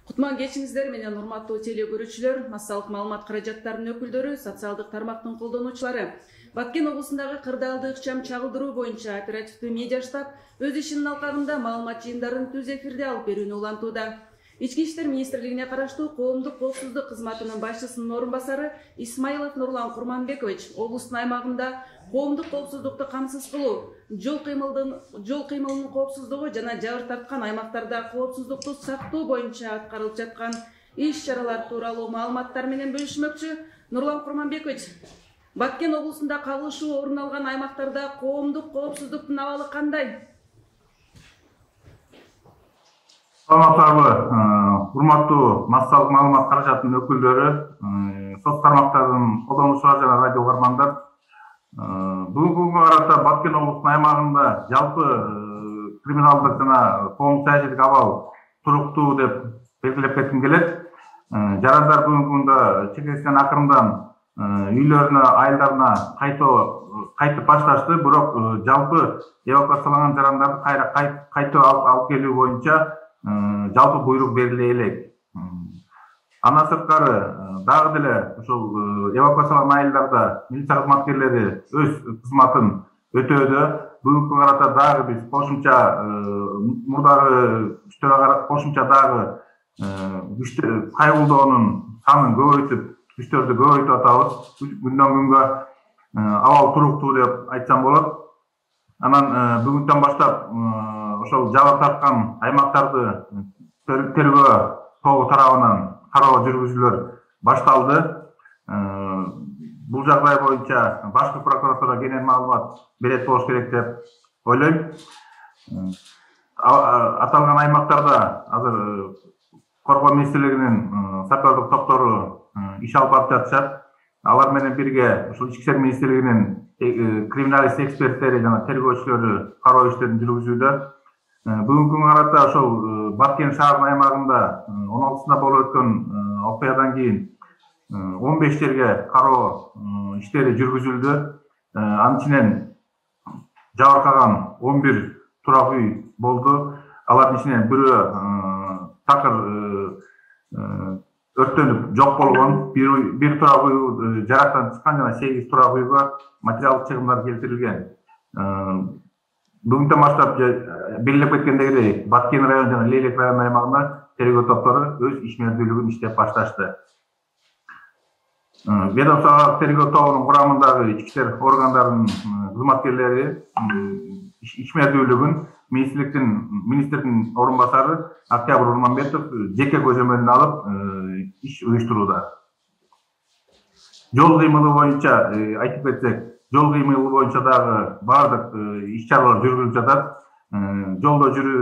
Кутман кечиңиздер менен урматтуу теле көрүүчүлөр, массалык маалымат каражаттарынын өкүлдөрү, социалдык тармактын колдонуучулары. Баткен облусундагы кырдаалды ыкчам чагылдыруу боюнча оперативдүү медиа штаб өз ишинин алкагында маалымат жыйындарын түз эфирде алып берүүнү улантууда. Ички иштер министрлигине караштуу коомдук коопсуздук кызматынын башчысынын орун басары Исмаилов Нурлан Курманбекович облустун аймагында коомдук коопсуздукту камсыз кылуу, жол кыймылынын коопсуздугу жана жабыр тарткан аймактарда коопсуздукту сактоо боюнча аткарылып жаткан иш-чаралар тууралуу маалыматтар менен бөлүшмөкчү. Нурлан Курманбекович, Баткен облусунда кагылышуу орун алган аймактарда коомдук коопсуздуктун абалы кандай? Саламатсызбы, урматтуу массалык маалымат каражатынын өкүлдөрү, соц тармактардын колдонуучулары жана радио угармандар. Бүгүнкү күнгө карата Баткен облусунун аймагында жалпы криминалдык жана коомдук саясий абал туруктуу деп белгилеп кетким келет. Жарандар бүгүнкү күндө чекесинен акырындан үйлөрүнө, айылдарына кайтып башташты, бирок жалпы эвакуацияланган жарандарды кайтып алып келүү боюнча жалпы буйрук бериле элек. Андан сырткары дагы деле ушул эвакуацияланган айылдарда милиция кызматкерлери өз кызматын өтөөдө. Бүгүнкү карата дагы биз кошумча мурдагы күчтөргө кошумча дагы кайгылдоонун санын көбөйтүп, күчтөрдү көбөйтүп атабыз. Күндөн күнгө абал туруктуу деп айтсам болот. Анан бүгүнтөн баштап ошол жабыр тарткан аймактарды тергөө тобу тарабынан кароо жүргүзүүлөр башталды. Бул жагдай боюнча башкы прокуратура кенен маалымат берет болуш керек деп ойлойм. Аталган аймактарда азыр коргоо министрлигинин сапардык топтору иш алып барып жатышат. Алар менен бирге ушул ички иштер министрлигинин криминалист эксперттери жана тергөөчүлөрү кароо иштерин жүргүзүүдө. Бүгүнкү күнгө карата ошол Баткен шаарынын аймагында 16-сында болуп өткөн окуядан кийин 15 жерге кароо иштери жүргүзүлдү. Анын ичинен жабыркаган 11 турак үй болду. Алардын ичинен бирөө такыр өрттөнүп жок болгон, бир турак үй жарактан чыккан жана 8 турак үйгө материалдык чыгымдар келтирилген. Бүгүнтөн баштап белгилеп кеткендегидей Баткен району жана Лейлек районунун аймагында тергөө топтору өз ишмердүүлүгүн иштеп башташты. Ведомстволук тергөө тобунун курамындагы ички иштер органдарынын кызматкерлери ишмердүүлүгүн министрдин орун басары Октябрь Урманбетов жеке көзөмөлүнө алып иш уюштурууда. Жол кыймылы боюнча айтып кетсек, жол кыймылы боюнча дагы бардык иш-чаралар жүргүзүлүп жатат. Жолдо жүрүү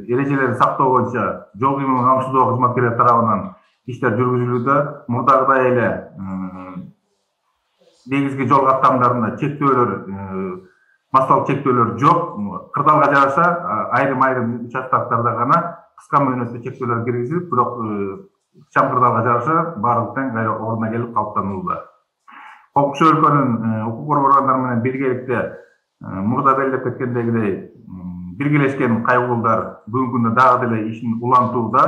эрежелерин сактоо боюнча жол кыймылын камсыздоо кызматкерлери тарабынан иштер жүргүзүлүүдө. Мурдагыдай эле негизги жол каттамдарында чектөөлөр, массалык чектөөлөр жок. Кырдаалга жараша айрым участоктарда гана кыска мөөнөттө чектөөлөр киргизилип, бирок ыкчам кырдаалга жараша баардык тең кайра ордуна келип калыптанууда. Коопсуз өлкөнүн укук коргоо органдары менен биргеликте мурда белгилеп кеткендегидей биргелешкен кайгылуулар бүгүнкү күндө дагы деле ишин улантууда.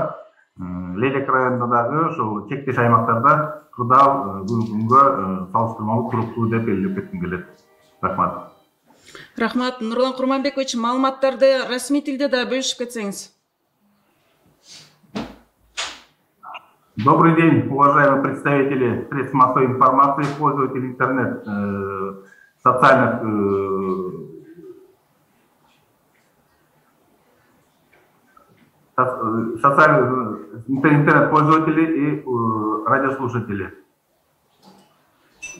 Лейлек районунда дагы ошол чектеш аймактарда кырдаал бүгүнкү күнгө салыштырмалуу туруктуу деп белгилеп кетким келет. Рахмат. Рахмат. Нурлан Курманбекович, маалыматтарды расмий тилде да бөлүшүп кетсеңиз. Добрый день, уважаемые представители средств массовой информации, пользователи интернет, социальных интернет-пользователи и радиослушатели.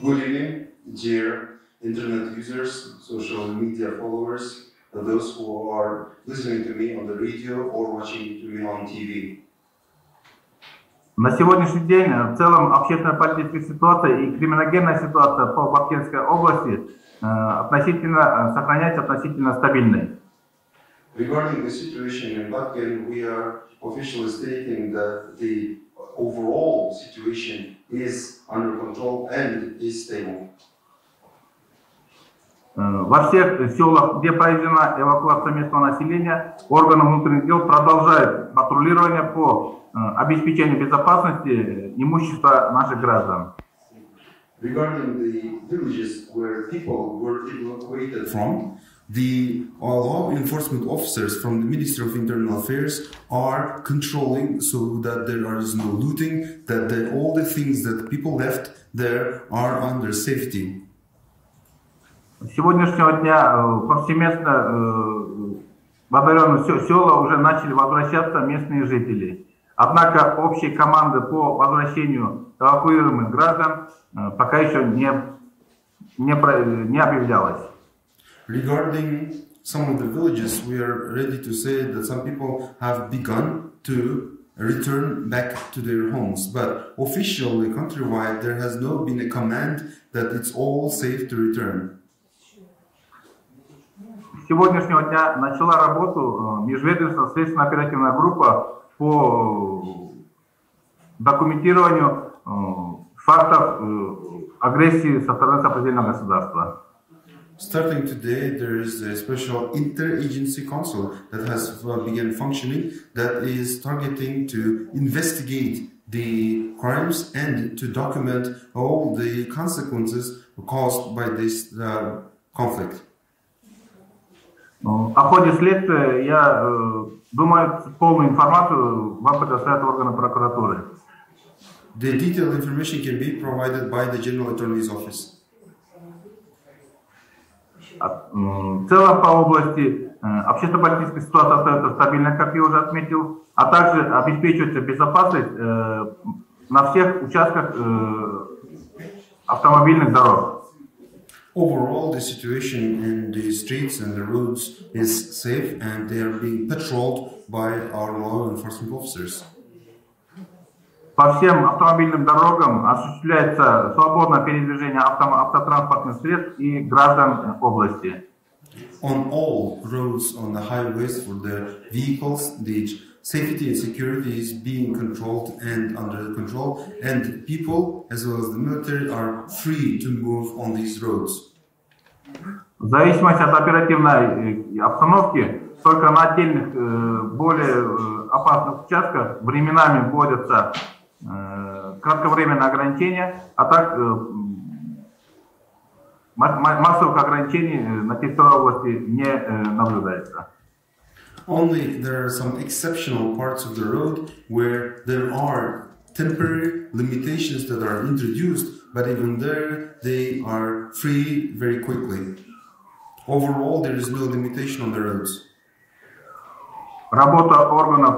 Good evening, dear internet users, social media followers, and those who are listening to me on the radio or watching to me on TV. На сегодняшний день в целом общественно-политическая ситуация и криминогенная ситуация по Баткенской области сохраняется относительно стабильной. Regarding the situation in Batken, we are officially stating that the overall situation is under control and is stable. Во всех селах, где произведена эвакуация местного населения, органы внутренних дел продолжают патрулирование по обеспечению безопасности имущества наших граждан. Regarding the villages where people were evacuated from, the law enforcement officers from the Ministry of Internal Affairs are controlling so that there is no looting, that all the things that people left there are under safety. С сегодняшнего дня повсеместно в отдаленные села уже начали возвращаться местные жители. Однако общей команды по возвращению эвакуируемых граждан пока еще не объявлялось. Regarding some of the villages, we are ready to say that some people have begun to return back to their homes, but officially, countrywide, there has not been a command that it's all safe to return. С сегодняшнего дня начала работу межведомственная следственно-оперативная группа по документированию фактов агрессии со стороны сопредельного государства. Starting today, there is a special interagency council that has begun functioning that is targeting to investigate the crimes and to document all the consequences caused by this conflict. О ходе следствия, я думаю, полную информацию вам предоставят органы прокуратуры. The detailed information can be provided by the General Attorney's Office. В целом по области общественно-политическая ситуация остается стабильной, как я уже отметил, а также обеспечивается безопасность на всех участках автомобильных дорог. Overall, the situation in the streets and the roads is safe and they are being patrolled by our law enforcement officers. По всем автомобильным дорогам осуществляется свободное передвижение автотранспортных средств и граждан области. On all roads, on the highways for the vehicles, the safety and security is being controlled and under control, and people as well as the military are free to move on these roads. В зависимости от оперативной обстановки, только на отдельных более опасных участках временами вводятся кратковременные ограничения, а так массовых ограничений на территории области не наблюдается. Only there are some exceptional parts of the road where there are temporary limitations that are introduced, but even there they are free very quickly. Overall, there is no limitation on the roads. Работа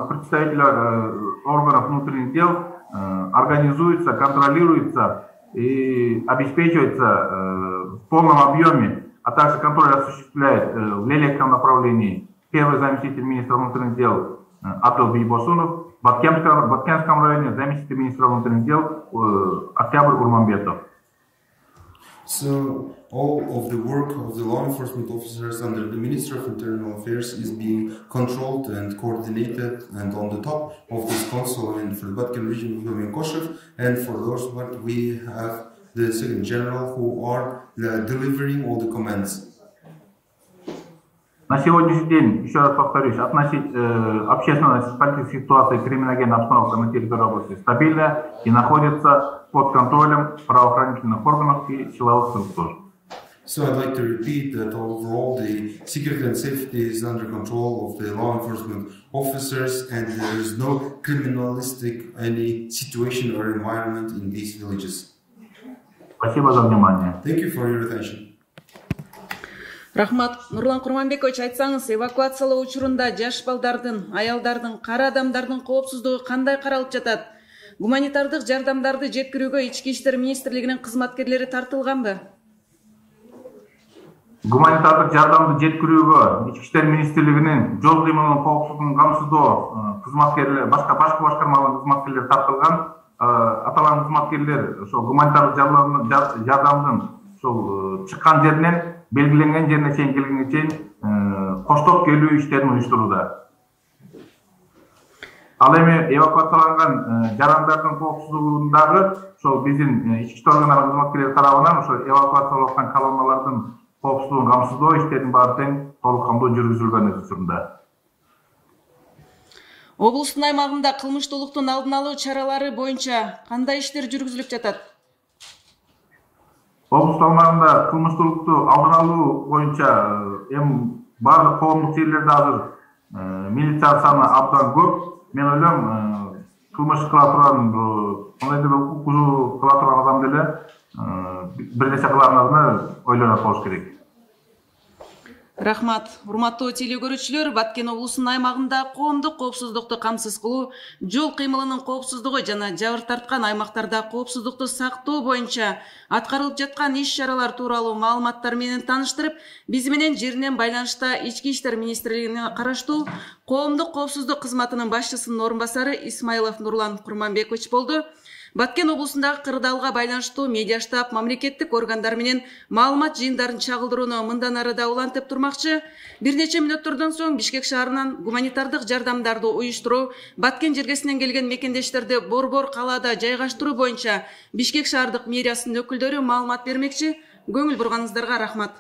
представителей органов внутренних дел организуется, контролируется и обеспечивается в полном объеме, а также контроль осуществляет в Лелеком направлении первый заместитель министра внутренних дел Атыл Бейбосунов, в Баткенском районе заместитель министра внутренних дел Октябрь Гурманбетов. So all of the work of the law enforcement officers under the Ministry of Internal Affairs is being controlled and coordinated, and on the top of this council in for the Batken region of Koshev, and for those what we have the Secretary General who are delivering all the commands. На сегодняшний день, еще раз повторюсь, общественная политическая ситуация и криминогенная обстановка на территории области стабильная и находится под контролем правоохранительных органов и силовых структур. So I'd like to repeat that overall the security and safety is under control of the law enforcement officers, and there is no criminalistic any situation or environment in these villages. Спасибо за внимание. Thank you for your attention. Рахмат. Нурлан Курманбекович, айтсаңыз, эвакуациялау учурунда жаш балдардын, аялдардын, кара адамдардын коопсуздугу кандай каралып жатат? Гуманитардык жардамдарды жеткирүүгө Ички иштер министрлигинин кызматкерлери тартылганбы? Гуманитардык жардамды жеткирүүгө Ички иштер министрлигинин жол кыймылын коопсуздугун камсыздоо кызматкерлери, башка башкармалардын кызматкерлери тартылган. Аталган кызматкерлер ошол гуманитардык жардамдын ошол чыккан жеринен белгиленген жерине чейин келгенге чейин коштоп келүү иштерин уюштурууда. Ал эми эвакуацияланган жарандардын коопсуздугундагы ошол биздин ички иштер органдары кызматкерлери тарабынан ошо эвакуациялап аткан колонналардын коопсуздугун камсыздоо иштердин баары тең толук кандуу жүргүзүлгөнү учурунда. Облустун аймагында кылмыштуулуктун алдын алуу чаралары боюнча кандай иштер жүргүзүлүп жатат? Облус аймагында кылмыштуулукту алдын алуу боюнча эми баардык коомдук жерлерде азыр милиция саны абдан көп. Мен ойлойм, кылмыш кыла турган, кандайдыр бир укук бузуу кыла турган адам деле бир нерсе кыларына ойлонот болуш керек. Рахмат. Урматтуу теле көрүүчүлөр, Баткен облусунун аймагында коомдук коопсуздукту камсыз кылуу, жол кыймылынын коопсуздугу жана жабыр тарткан аймактарда коопсуздукту сактоо боюнча аткарылып жаткан иш-чаралар тууралуу маалыматтар менен тааныштырып, биз менен жеринен байланышта Ички иштер министрлигине караштуу коомдук коопсуздук кызматынын башчысынын орун басары Исмайлов Нурлан Курманбекович болду. Баткен облусундагы кырдаалга байланыштуу медиа штаб мамлекеттик органдар менен маалымат жыйындарын чагылдырууну мындан ары да улантып турмакчы. Бир нече мүнөттөрдөн соң Бишкек шаарынан гуманитардык жардамдарды уюштуруу, Баткен жергесинен келген мекендештерди борбор калаада жайгаштыруу боюнча Бишкек шаардык мэриясынын өкүлдөрү маалымат бермекчи. Көңүл бурганыңыздарга рахмат.